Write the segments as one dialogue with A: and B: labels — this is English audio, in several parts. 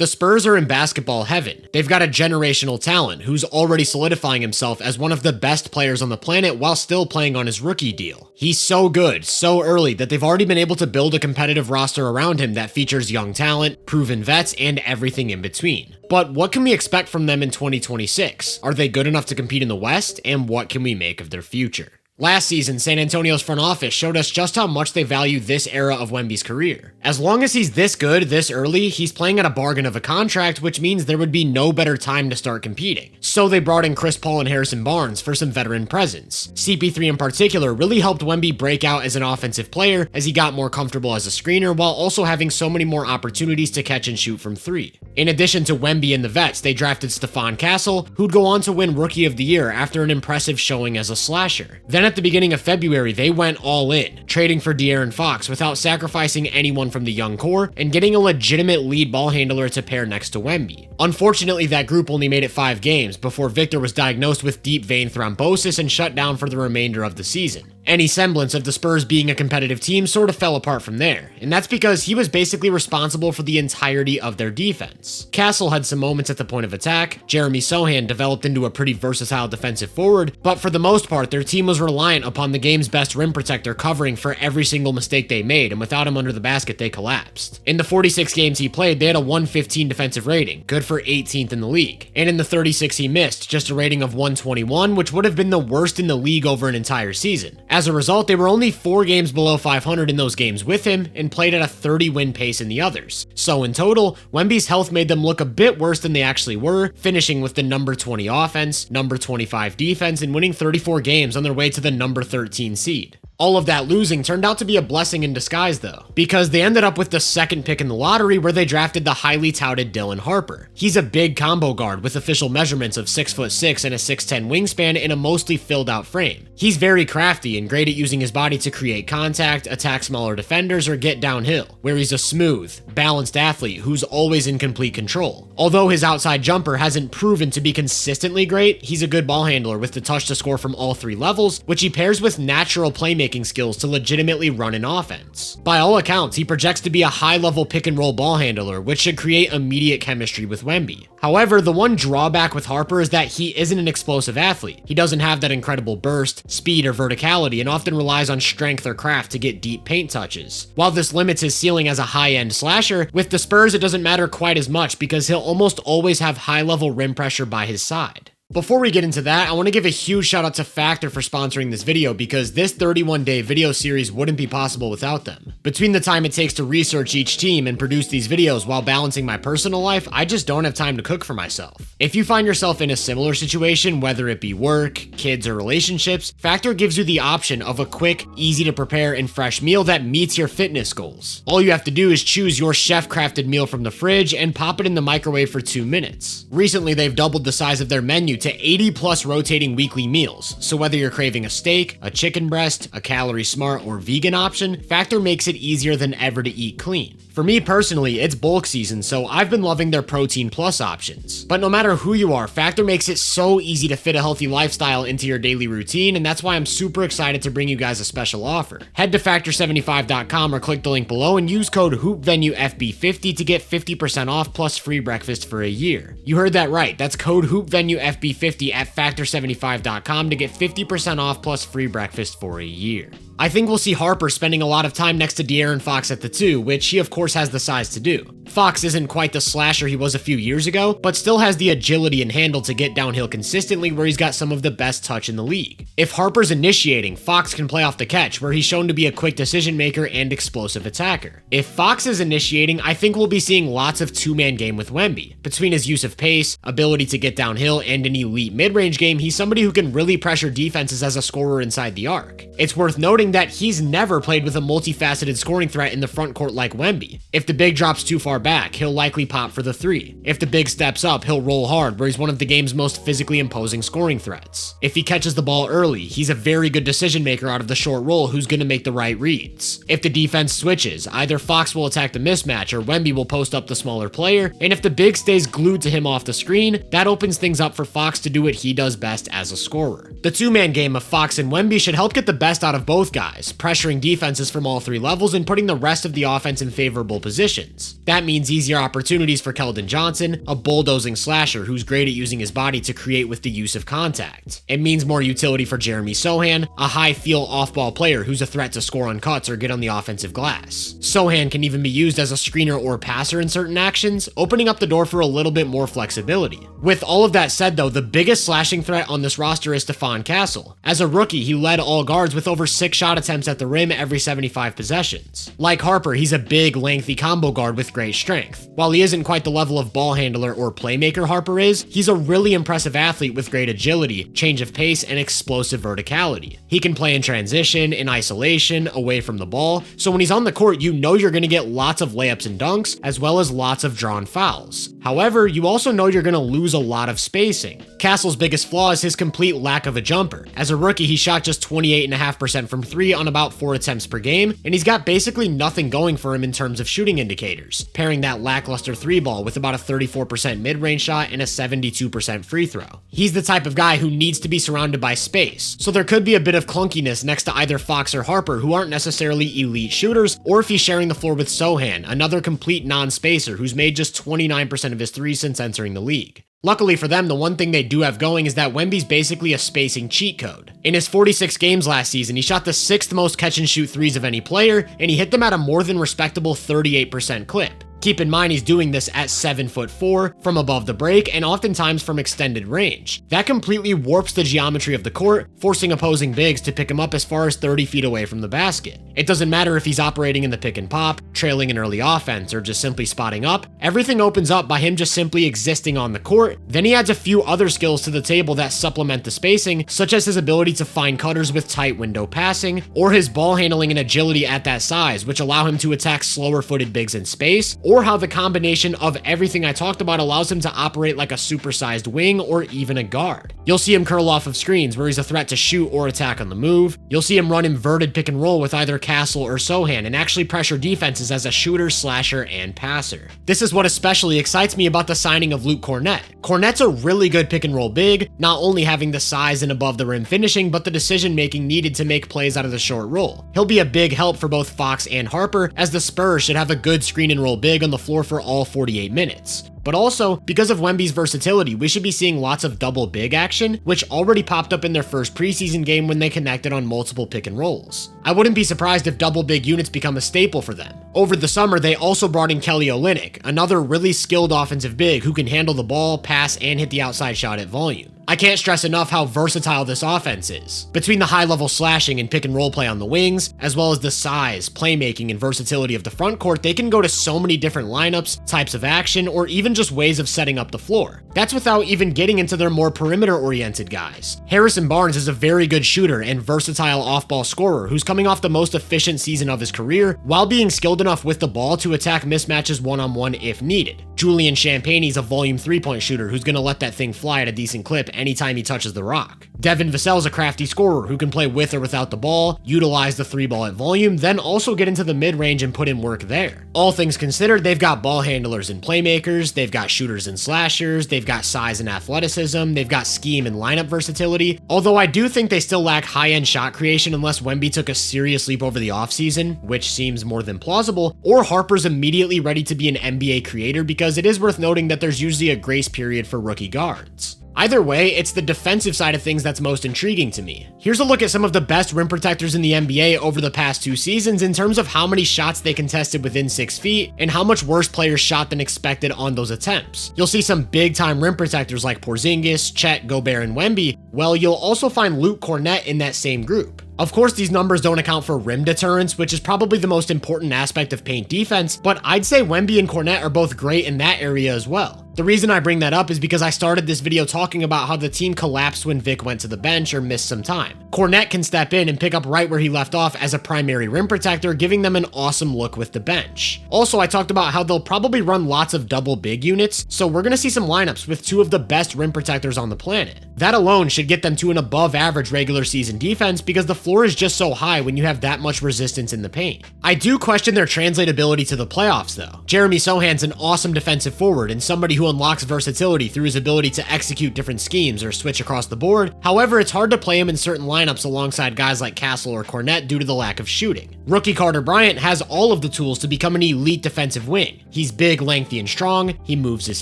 A: The Spurs are in basketball heaven. They've got a generational talent who's already solidifying himself as one of the best players on the planet while still playing on his rookie deal. He's so good, so early, that they've already been able to build a competitive roster around him that features young talent, proven vets, and everything in between. But what can we expect from them in 2026? Are they good enough to compete in the West? And what can we make of their future? Last season, San Antonio's front office showed us just how much they value this era of Wemby's career. As long as he's this good, this early, he's playing at a bargain of a contract, which means there would be no better time to start competing. So they brought in Chris Paul and Harrison Barnes for some veteran presence. CP3 in particular really helped Wemby break out as an offensive player as he got more comfortable as a screener while also having so many more opportunities to catch and shoot from three. In addition to Wemby and the vets, they drafted Stephon Castle, who'd go on to win Rookie of the Year after an impressive showing as a slasher. Then at the beginning of February, they went all in, trading for De'Aaron Fox without sacrificing anyone from the young core and getting a legitimate lead ball handler to pair next to Wemby. Unfortunately, that group only made it 5 games before Victor was diagnosed with deep vein thrombosis and shut down for the remainder of the season. Any semblance of the Spurs being a competitive team sort of fell apart from there, and that's because he was basically responsible for the entirety of their defense. Castle had some moments at the point of attack, Jeremy Sohan developed into a pretty versatile defensive forward, but for the most part, their team was reliant upon the game's best rim protector covering for every single mistake they made, and without him under the basket, they collapsed. In the 46 games he played, they had a 115 defensive rating, good for 18th in the league, and in the 36 he missed, just a rating of 121, which would have been the worst in the league over an entire season. As a result, they were only 4 games below 500 in those games with him and played at a 30-win pace in the others. So in total, Wemby's health made them look a bit worse than they actually were, finishing with the number 20 offense, number 25 defense, and winning 34 games on their way to the number 13 seed. All of that losing turned out to be a blessing in disguise though, because they ended up with the 2nd pick in the lottery where they drafted the highly touted Dylan Harper. He's a big combo guard with official measurements of 6'6" and a 6'10" wingspan in a mostly filled out frame. He's very crafty and great at using his body to create contact, attack smaller defenders, or get downhill, where he's a smooth, balanced athlete who's always in complete control. Although his outside jumper hasn't proven to be consistently great, he's a good ball handler with the touch to score from all 3 levels, which he pairs with natural playmaking skills to legitimately run an offense. By all accounts, he projects to be a high-level pick-and-roll ball handler, which should create immediate chemistry with Wemby. However, the one drawback with Harper is that he isn't an explosive athlete. He doesn't have that incredible burst, speed, or verticality, and often relies on strength or craft to get deep paint touches. While this limits his ceiling as a high-end slasher, with the Spurs it doesn't matter quite as much because he'll almost always have high-level rim pressure by his side. Before we get into that, I want to give a huge shout out to Factor for sponsoring this video because this 31-day video series wouldn't be possible without them. Between the time it takes to research each team and produce these videos while balancing my personal life, I just don't have time to cook for myself. If you find yourself in a similar situation, whether it be work, kids, or relationships, Factor gives you the option of a quick, easy to prepare, and fresh meal that meets your fitness goals. All you have to do is choose your chef-crafted meal from the fridge and pop it in the microwave for 2 minutes. Recently, they've doubled the size of their menu to 80 plus rotating weekly meals, so whether you're craving a steak, a chicken breast, a calorie smart, or vegan option, Factor makes it easier than ever to eat clean. For me personally, it's bulk season, so I've been loving their Protein Plus options. But no matter who you are, Factor makes it so easy to fit a healthy lifestyle into your daily routine, and that's why I'm super excited to bring you guys a special offer. Head to factor75.com or click the link below and use code HoopVenueFB50 to get 50% off plus free breakfast for a year. You heard that right, that's code HoopVenueFB50 at factor75.com to get 50% off plus free breakfast for a year. I think we'll see Harper spending a lot of time next to De'Aaron Fox at the 2, which he of course has the size to do. Fox isn't quite the slasher he was a few years ago, but still has the agility and handle to get downhill consistently where he's got some of the best touch in the league. If Harper's initiating, Fox can play off the catch where he's shown to be a quick decision maker and explosive attacker. If Fox is initiating, I think we'll be seeing lots of 2-man game with Wemby. Between his use of pace, ability to get downhill, and an elite mid-range game, he's somebody who can really pressure defenses as a scorer inside the arc. It's worth noting that he's never played with a multifaceted scoring threat in the front court like Wemby. If the big drops too far back, he'll likely pop for the 3. If the big steps up, he'll roll hard, where he's one of the game's most physically imposing scoring threats. If he catches the ball early, he's a very good decision maker out of the short roll who's going to make the right reads. If the defense switches, either Fox will attack the mismatch or Wemby will post up the smaller player, and if the big stays glued to him off the screen, that opens things up for Fox to do what he does best as a scorer. The 2-man game of Fox and Wemby should help get the best out of both guys, pressuring defenses from all 3 levels and putting the rest of the offense in favorable positions. That means means easier opportunities for Keldon Johnson, a bulldozing slasher who's great at using his body to create with the use of contact. It means more utility for Jeremy Sochan, a high-feel off-ball player who's a threat to score on cuts or get on the offensive glass. Sochan can even be used as a screener or passer in certain actions, opening up the door for a little bit more flexibility. With all of that said though, the biggest slashing threat on this roster is Stephon Castle. As a rookie, he led all guards with over 6 shot attempts at the rim every 75 possessions. Like Harper, he's a big, lengthy combo guard with great strength. While he isn't quite the level of ball handler or playmaker Harper is, he's a really impressive athlete with great agility, change of pace, and explosive verticality. He can play in transition, in isolation, away from the ball, so when he's on the court, you know you're going to get lots of layups and dunks, as well as lots of drawn fouls. However, you also know you're going to lose a lot of spacing. Castle's biggest flaw is his complete lack of a jumper. As a rookie, he shot just 28.5% from 3 on about 4 attempts per game, and he's got basically nothing going for him in terms of shooting indicators, pairing that lackluster 3 ball with about a 34% mid-range shot and a 72% free throw. He's the type of guy who needs to be surrounded by space, so there could be a bit of clunkiness next to either Fox or Harper, who aren't necessarily elite shooters, or if he's sharing the floor with Sochan, another complete non-spacer who's made just 29% of his threes since entering the league. Luckily for them, the one thing they do have going is that Wemby's basically a spacing cheat code. In his 46 games last season, he shot the 6th most catch and shoot threes of any player, and he hit them at a more than respectable 38% clip. Keep in mind he's doing this at 7'4" from above the break and oftentimes from extended range. That completely warps the geometry of the court, forcing opposing bigs to pick him up as far as 30 feet away from the basket. It doesn't matter if he's operating in the pick and pop, trailing an early offense, or just simply spotting up. Everything opens up by him just simply existing on the court. Then he adds a few other skills to the table that supplement the spacing, such as his ability to find cutters with tight window passing, or his ball handling and agility at that size, which allow him to attack slower footed bigs in space, or how the combination of everything I talked about allows him to operate like a supersized wing or even a guard. You'll see him curl off of screens where he's a threat to shoot or attack on the move. You'll see him run inverted pick and roll with either Castle or Sochan and actually pressure defenses as a shooter, slasher, and passer. This is what especially excites me about the signing of Luke Kornet. Kornet's a really good pick and roll big, not only having the size and above the rim finishing, but the decision making needed to make plays out of the short roll. He'll be a big help for both Fox and Harper, as the Spurs should have a good screen and roll big on the floor for all 48 minutes. But also, because of Wemby's versatility, we should be seeing lots of double big action, which already popped up in their first preseason game when they connected on multiple pick and rolls. I wouldn't be surprised if double big units become a staple for them. Over the summer, they also brought in Kelly Olynyk, another really skilled offensive big who can handle the ball, pass, and hit the outside shot at volume. I can't stress enough how versatile this offense is. Between the high-level slashing and pick and roll play on the wings, as well as the size, playmaking, and versatility of the front court, they can go to so many different lineups, types of action, or even just ways of setting up the floor. That's without even getting into their more perimeter-oriented guys. Harrison Barnes is a very good shooter and versatile off-ball scorer who's coming off the most efficient season of his career, while being skilled enough with the ball to attack mismatches one-on-one if needed. Julian Champagnie's a volume 3-point shooter who's gonna let that thing fly at a decent clip anytime he touches the rock. Devin Vassell's a crafty scorer who can play with or without the ball, utilize the 3-ball at volume, then also get into the mid-range and put in work there. All things considered, they've got ball handlers and playmakers, they've got shooters and slashers, they've got size and athleticism, they've got scheme and lineup versatility, although I do think they still lack high-end shot creation unless Wemby took a serious leap over the offseason, which seems more than plausible, or Harper's immediately ready to be an NBA creator, because it is worth noting that there's usually a grace period for rookie guards. Either way, it's the defensive side of things that's most intriguing to me. Here's a look at some of the best rim protectors in the NBA over the past 2 seasons in terms of how many shots they contested within 6 feet and how much worse players shot than expected on those attempts. You'll see some big-time rim protectors like Porzingis, Chet, Gobert, and Wemby. Well, you'll also find Luke Kornet in that same group. Of course, these numbers don't account for rim deterrence, which is probably the most important aspect of paint defense, but I'd say Wemby and Kornet are both great in that area as well. The reason I bring that up is because I started this video talking about how the team collapsed when Vic went to the bench or missed some time. Kornet can step in and pick up right where he left off as a primary rim protector, giving them an awesome look with the bench. Also, I talked about how they'll probably run lots of double big units, so we're gonna see some lineups with 2 of the best rim protectors on the planet. That alone should get them to an above average regular season defense because the floor is just so high when you have that much resistance in the paint. I do question their translatability to the playoffs though. Jeremy Sochan's an awesome defensive forward and somebody who who unlocks versatility through his ability to execute different schemes or switch across the board. However, it's hard to play him in certain lineups alongside guys like Castle or Kornet due to the lack of shooting. Rookie Carter Bryant has all of the tools to become an elite defensive wing. He's big, lengthy, and strong, he moves his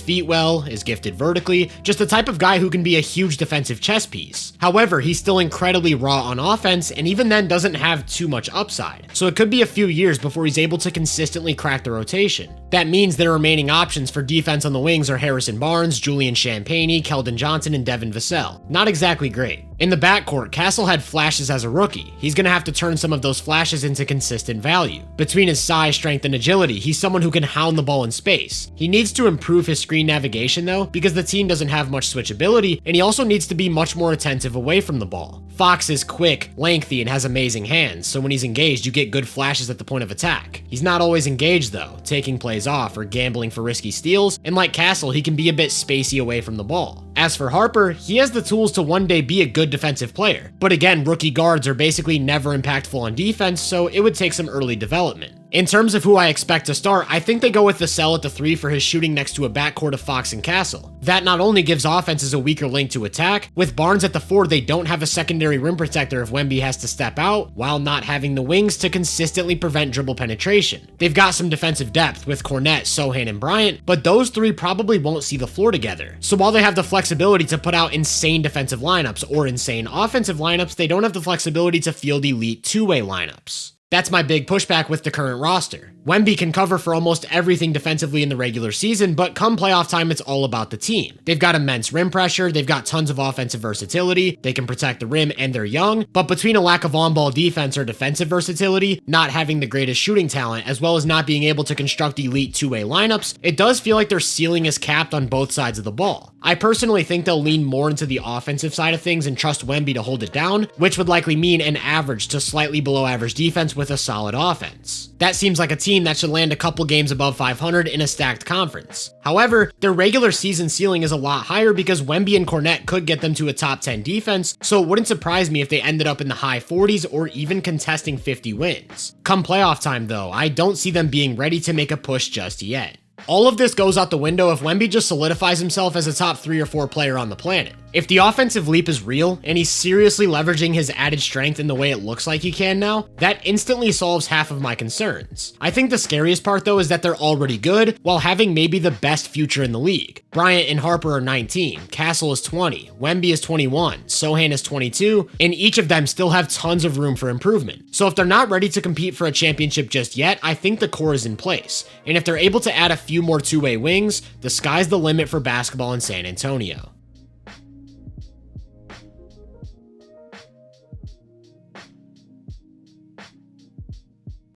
A: feet well, is gifted vertically, just the type of guy who can be a huge defensive chess piece. However, he's still incredibly raw on offense, and even then doesn't have too much upside, so it could be a few years before he's able to consistently crack the rotation. That means their remaining options for defense on the wings are Harrison Barnes, Julian Champagnie, Keldon Johnson, and Devin Vassell. Not exactly great. In the backcourt, Castle had flashes as a rookie. He's going to have to turn some of those flashes into consistent value. Between his size, strength, and agility, he's someone who can hound the ball in space. He needs to improve his screen navigation though, because the team doesn't have much switchability, and he also needs to be much more attentive away from the ball. Fox is quick, lengthy, and has amazing hands, so when he's engaged, you get good flashes at the point of attack. He's not always engaged though, taking plays off or gambling for risky steals, and like Castle, he can be a bit spacey away from the ball. As for Harper, he has the tools to one day be a good defensive player, but again, rookie guards are basically never impactful on defense, so it would take some early development. In terms of who I expect to start, I think they go with Vassell at the 3 for his shooting next to a backcourt of Fox and Castle. That not only gives offenses a weaker link to attack, with Barnes at the 4 they don't have a secondary rim protector if Wemby has to step out, while not having the wings to consistently prevent dribble penetration. They've got some defensive depth with Kornet, Sochan, and Bryant, but those 3 probably won't see the floor together. So while they have the flexibility to put out insane defensive lineups or insane offensive lineups, they don't have the flexibility to field elite two-way lineups. That's my big pushback with the current roster. Wemby can cover for almost everything defensively in the regular season, but come playoff time, it's all about the team. They've got immense rim pressure, they've got tons of offensive versatility, they can protect the rim, and they're young, but between a lack of on-ball defense or defensive versatility, not having the greatest shooting talent, as well as not being able to construct elite two-way lineups, it does feel like their ceiling is capped on both sides of the ball. I personally think they'll lean more into the offensive side of things and trust Wemby to hold it down, which would likely mean an average to slightly below average defense with a solid offense. That seems like a team that should land a couple games above 500 in a stacked conference. However, their regular season ceiling is a lot higher because Wemby and Kornet could get them to a top 10 defense, so it wouldn't surprise me if they ended up in the high 40s or even contesting 50 wins. Come playoff time though, I don't see them being ready to make a push just yet. All of this goes out the window if Wemby just solidifies himself as a top 3 or 4 player on the planet. If the offensive leap is real, and he's seriously leveraging his added strength in the way it looks like he can now, that instantly solves half of my concerns. I think the scariest part though is that they're already good, while having maybe the best future in the league. Bryant and Harper are 19, Castle is 20, Wemby is 21, Sochan is 22, and each of them still have tons of room for improvement. So if they're not ready to compete for a championship just yet, I think the core is in place, and if they're able to add a few more two-way wings, the sky's the limit for basketball in San Antonio.